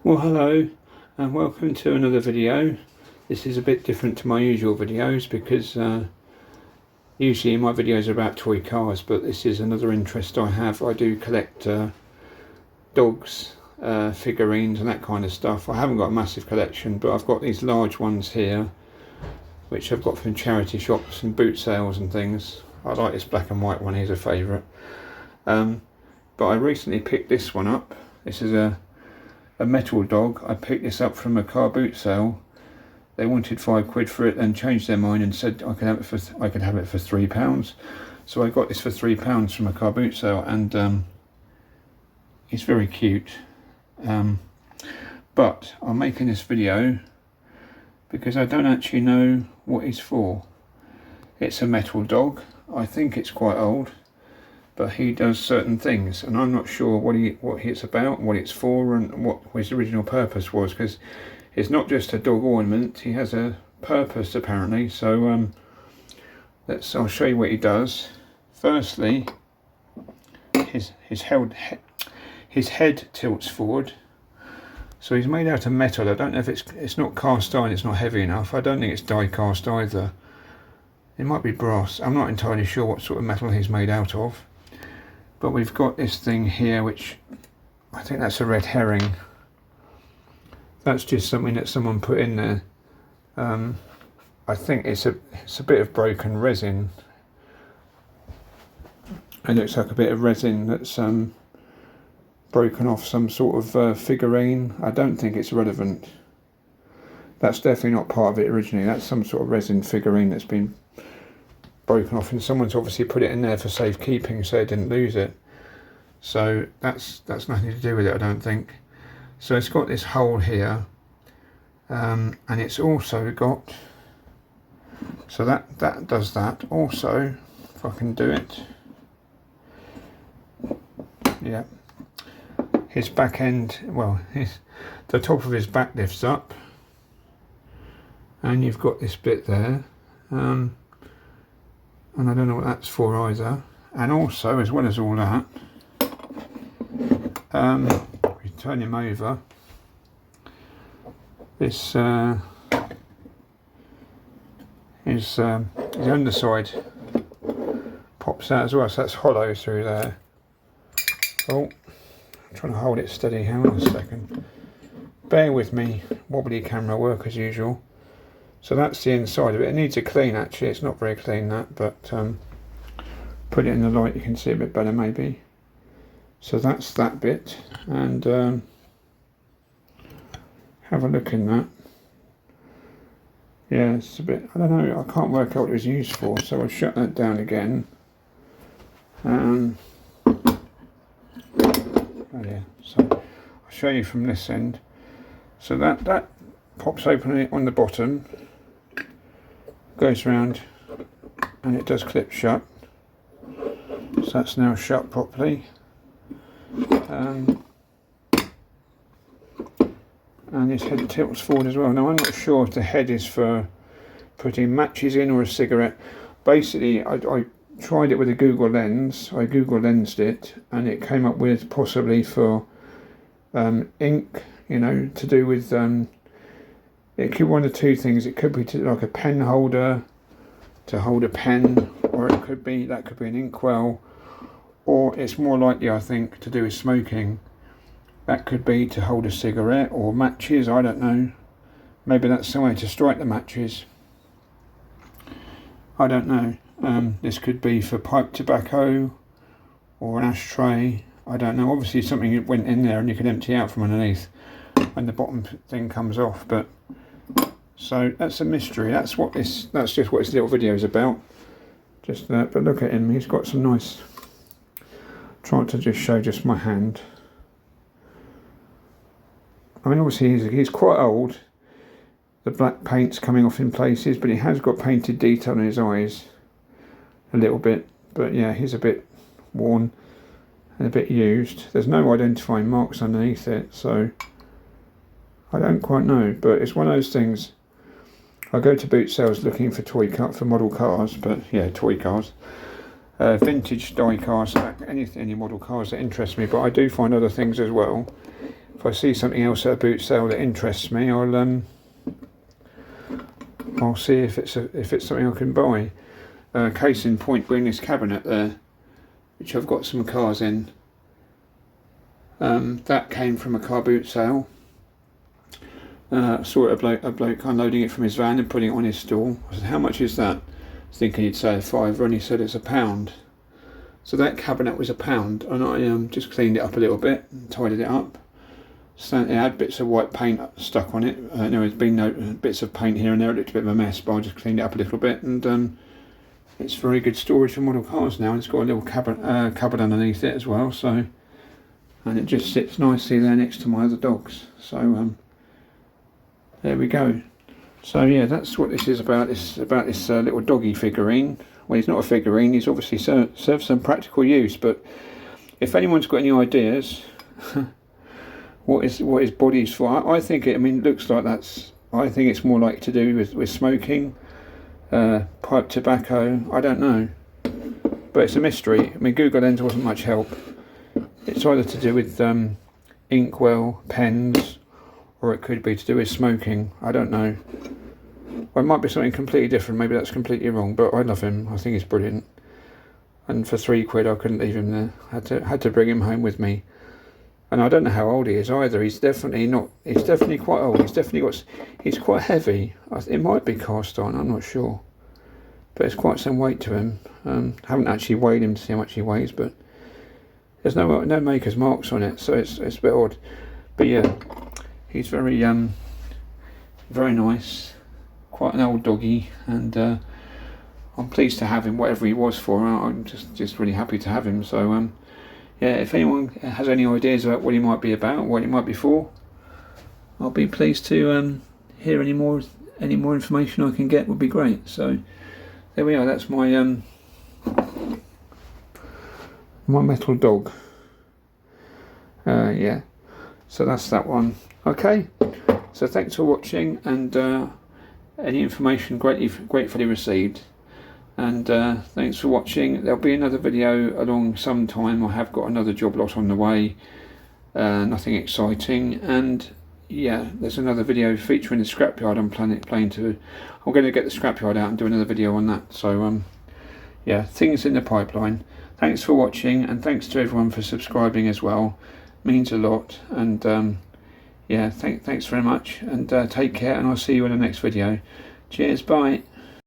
Well, hello and welcome to another video. This is a bit different to my usual videos because usually my videos are about toy cars, but this is another interest I have. I do collect dogs, figurines and that kind of stuff. I haven't got a massive collection, but I've got these large ones here which I've got from charity shops and boot sales and things. I like this black and white one, he's a favourite. But I recently picked this one up. This is a metal dog. I picked this up from a car boot sale. They wanted £5 for it, then changed their mind and said I could have it for £3. So I got this for £3 from a car boot sale, and it's very cute. But I'm making this video because I don't actually know what he's for. It's a metal dog. I think it's quite old, but he does certain things, and I'm not sure what it's about, what it's for, and what his original purpose was, because it's not just a dog ornament. He has a purpose apparently. So I'll show you what he does. Firstly, his head tilts forward, so he's made out of metal. I don't know if it's not cast iron. It's not heavy enough. I don't think it's die cast either. It might be brass. I'm not entirely sure what sort of metal he's made out of. But we've got this thing here, which I think that's a red herring. That's just something that someone put in there. I think it's a bit of broken resin. It looks like a bit of resin that's broken off some sort of figurine. I don't think it's relevant. That's definitely not part of it originally. That's some sort of resin figurine that's been broken off, and someone's obviously put it in there for safekeeping so they didn't lose it. So that's nothing to do with it, I don't think. So it's got this hole here, and it's also got, so that does that. Also, if I can do it, yeah, his back end, well, the top of his back lifts up, and you've got this bit there, and I don't know what that's for either. And also, as well as all that, we turn him over, this his underside pops out as well, so that's hollow through there. Oh, I'm trying to hold it steady. Hang on a second, bear with me, wobbly camera work as usual. So that's the inside of it. It needs a clean actually. It's not very clean, that, but put it in the light you can see a bit better maybe. So that's that bit, and have a look in that. Yeah, it's a bit, I don't know, I can't work out what it was used for, so I'll shut that down again. Oh yeah, so I'll show you from this end. So that pops open on the bottom, goes round, and it does clip shut. So that's now shut properly. And his head tilts forward as well. Now I'm not sure if the head is for putting matches in or a cigarette. Basically, I tried it with a Google Lens. I Google Lensed it, and it came up with possibly for ink, you know, to do with it could be one of two things. It could be like a pen holder to hold a pen, or it could be an inkwell, or it's more likely, I think, to do with smoking. That could be to hold a cigarette or matches, I don't know. Maybe that's some way to strike the matches. I don't know. This could be for pipe tobacco or an ashtray. I don't know. Obviously something went in there and you can empty out from underneath and the bottom thing comes off. But so that's a mystery. That's just what this little video is about. Just that. But look at him. He's got some nice. Trying to just show just my hand. I mean, obviously he's quite old. The black paint's coming off in places, but he has got painted detail in his eyes a little bit. But yeah, he's a bit worn and a bit used. There's no identifying marks underneath it, so I don't quite know. But it's one of those things. I go to boot sales looking for for model cars, but yeah, toy cars. Vintage die cars, any model cars that interest me, but I do find other things as well. if I see something else at a boot sale that interests me, I'll see if it's something I can buy. Case in point being this cabinet there, which I've got some cars in. That came from a car boot sale. Saw a bloke unloading it from his van and putting it on his stall. I said, how much is that? I was thinking he'd say a £5, and he said it's £1. So that cabinet was £1, and I just cleaned it up a little bit and tidied it up. So it had bits of white paint stuck on it. There has been no bits of paint here and there. It looked a bit of a mess, but I just cleaned it up a little bit, and it's very good storage for model cars now. And it's got a little cupboard underneath it as well. So, and it just sits nicely there next to my other dogs. So there we go. So yeah, that's what this is about. This little doggy figurine. Well, he's not a figurine. He's obviously serves some practical use. But if anyone's got any ideas, what his body's for, I think it. I mean, it looks like that's. I think it's more like to do with smoking, pipe tobacco. I don't know, but it's a mystery. I mean, Google Lens wasn't much help. It's either to do with inkwell pens, or it could be to do with smoking. I don't know. Well, it might be something completely different. Maybe that's completely wrong. But I love him. I think he's brilliant. And for £3, I couldn't leave him there. Had to bring him home with me. And I don't know how old he is either. He's definitely not. He's definitely quite old. He's definitely got. He's quite heavy. It might be cast iron. I'm not sure. But it's quite some weight to him. Haven't actually weighed him to see how much he weighs, but there's no maker's marks on it, so it's a bit odd. But yeah, he's very very nice. Quite an old doggy, and I'm pleased to have him. Whatever he was for, I'm just really happy to have him. So yeah, if anyone has any ideas about what he might be about, what he might be for, I'll be pleased to hear any more information I can get. Would be great. So there we are. That's my my metal dog. Yeah. So that's that one. Okay. So thanks for watching, and any information gratefully received. And thanks for watching. There'll be another video along sometime. I have got another job lot on the way. Nothing exciting. And yeah, there's another video featuring the scrapyard. I'm going to get the scrapyard out and do another video on that. So yeah, things in the pipeline. Thanks for watching, and thanks to everyone for subscribing as well. Means a lot. And yeah, thanks very much, and take care, and I'll see you in the next video. Cheers, bye.